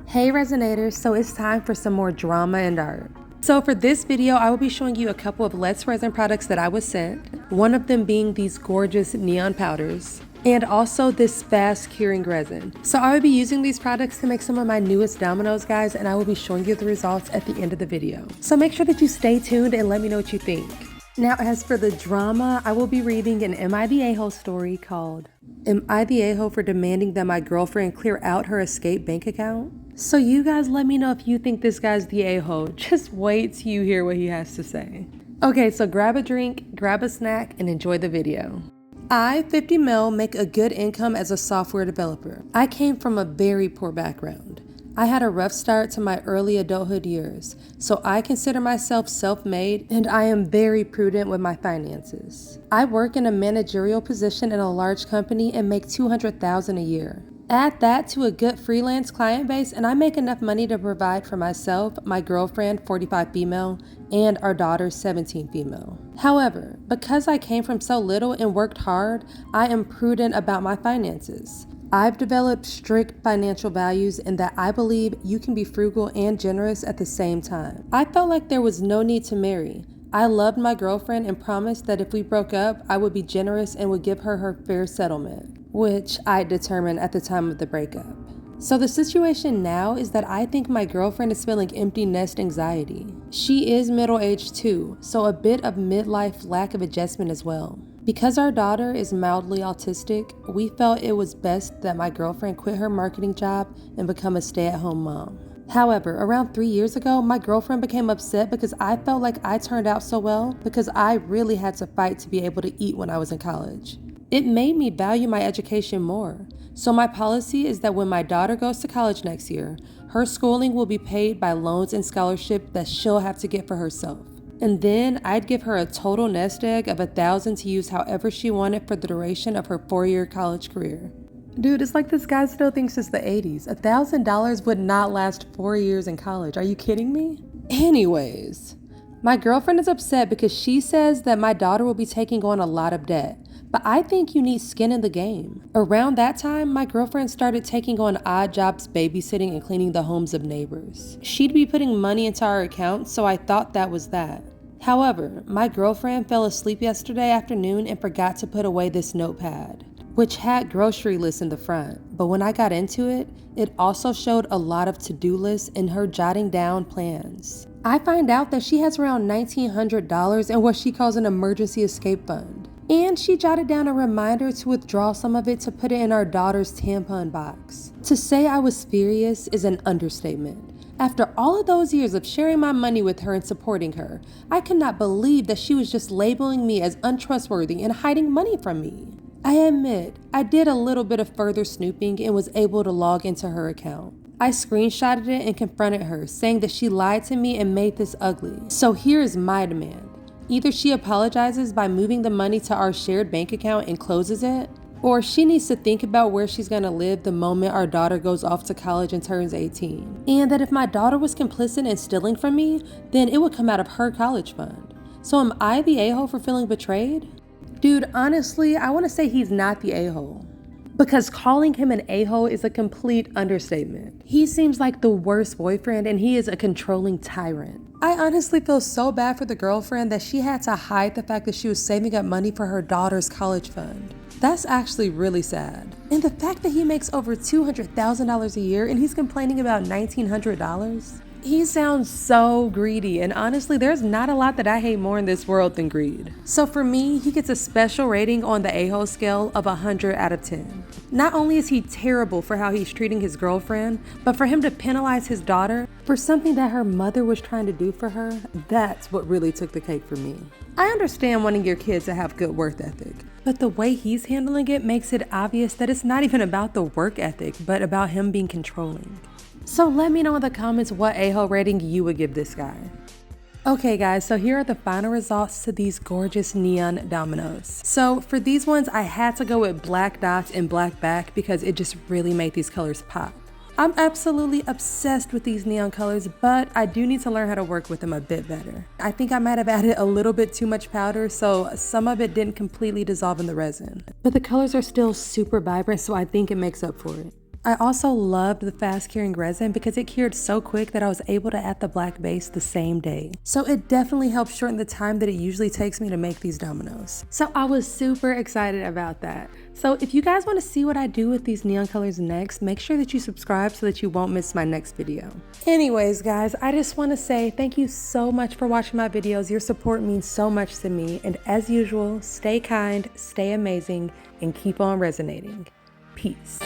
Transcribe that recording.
Hey Resonators, so it's time for some more drama and art. So for this video, I will be showing you a couple of Let's Resin products that I was sent, one of them being these gorgeous neon powders, and also this fast curing resin. So I will be using these products to make some of my newest dominoes, guys, and I will be showing you the results at the end of the video. So make sure that you stay tuned and let me know what you think. Now, as for the drama, I will be reading an Am I the A-hole story called Am I the A-hole for demanding that my girlfriend clear out her escape bank account? So you guys let me know if you think this guy's the a-hole. Just wait till you hear what he has to say. Okay, so grab a drink, grab a snack, and enjoy the video. I, 50 mil, make a good income as a software developer. I came from a very poor background. I had a rough start to my early adulthood years, so I consider myself self-made and I am very prudent with my finances. I work in a managerial position in a large company and make $200,000 a year. Add that to a good freelance client base and I make enough money to provide for myself, my girlfriend, 45 female, and our daughter, 17 female. However, because I came from so little and worked hard, I am prudent about my finances. I've developed strict financial values in that I believe you can be frugal and generous at the same time. I felt like there was no need to marry. I loved my girlfriend and promised that if we broke up, I would be generous and would give her her fair settlement, which I determined at the time of the breakup. So the situation now is that I think my girlfriend is feeling empty nest anxiety. She is middle-aged too, so a bit of midlife lack of adjustment as well. Because our daughter is mildly autistic, we felt it was best that my girlfriend quit her marketing job and become a stay-at-home mom. However, around 3 years ago, my girlfriend became upset because I felt like I turned out so well because I really had to fight to be able to eat when I was in college. It made me value my education more. So my policy is that when my daughter goes to college next year, her schooling will be paid by loans and scholarship that she'll have to get for herself. And then I'd give her a total nest egg of $1,000 to use however she wanted for the duration of her 4-year college career. Dude, it's like this guy still thinks it's the 80s. $1,000 would not last 4 years in college. Are you kidding me? Anyways, my girlfriend is upset because she says that my daughter will be taking on a lot of debt. But I think you need skin in the game. Around that time, my girlfriend started taking on odd jobs babysitting and cleaning the homes of neighbors. She'd be putting money into our account, so I thought that was that. However, my girlfriend fell asleep yesterday afternoon and forgot to put away this notepad, which had grocery lists in the front. But when I got into it, it also showed a lot of to-do lists and her jotting down plans. I find out that she has around $1,900 in what she calls an emergency escape fund. And she jotted down a reminder to withdraw some of it to put it in our daughter's tampon box. To say I was furious is an understatement. After all of those years of sharing my money with her and supporting her, I could not believe that she was just labeling me as untrustworthy and hiding money from me. I admit, I did a little bit of further snooping and was able to log into her account. I screenshotted it and confronted her, saying that she lied to me and made this ugly. So here is my demand. Either she apologizes by moving the money to our shared bank account and closes it, or she needs to think about where she's gonna live the moment our daughter goes off to college and turns 18. And that if my daughter was complicit in stealing from me, then it would come out of her college fund. So am I the a-hole for feeling betrayed? Dude, honestly, I wanna say he's not the a-hole. Because calling him an a-hole is a complete understatement. He seems like the worst boyfriend and he is a controlling tyrant. I honestly feel so bad for the girlfriend that she had to hide the fact that she was saving up money for her daughter's college fund. That's actually really sad. And the fact that he makes over $200,000 a year and he's complaining about $1,900? He sounds so greedy, and honestly, there's not a lot that I hate more in this world than greed. So for me, he gets a special rating on the a-hole scale of 100 out of 10. Not only is he terrible for how he's treating his girlfriend, but for him to penalize his daughter for something that her mother was trying to do for her, that's what really took the cake for me. I understand wanting your kids to have good work ethic, but the way he's handling it makes it obvious that it's not even about the work ethic, but about him being controlling. So let me know in the comments what a-hole rating you would give this guy. Okay guys, so here are the final results to these gorgeous neon dominoes. So for these ones, I had to go with black dots and black back because it just really made these colors pop. I'm absolutely obsessed with these neon colors, but I do need to learn how to work with them a bit better. I think I might have added a little bit too much powder, so some of it didn't completely dissolve in the resin. But the colors are still super vibrant, so I think it makes up for it. I also loved the fast curing resin because it cured so quick that I was able to add the black base the same day. So it definitely helped shorten the time that it usually takes me to make these dominoes. So I was super excited about that. So if you guys want to see what I do with these neon colors next, make sure that you subscribe so that you won't miss my next video. Anyways, guys, I just want to say thank you so much for watching my videos. Your support means so much to me. And as usual, stay kind, stay amazing, and keep on resonating. Peace.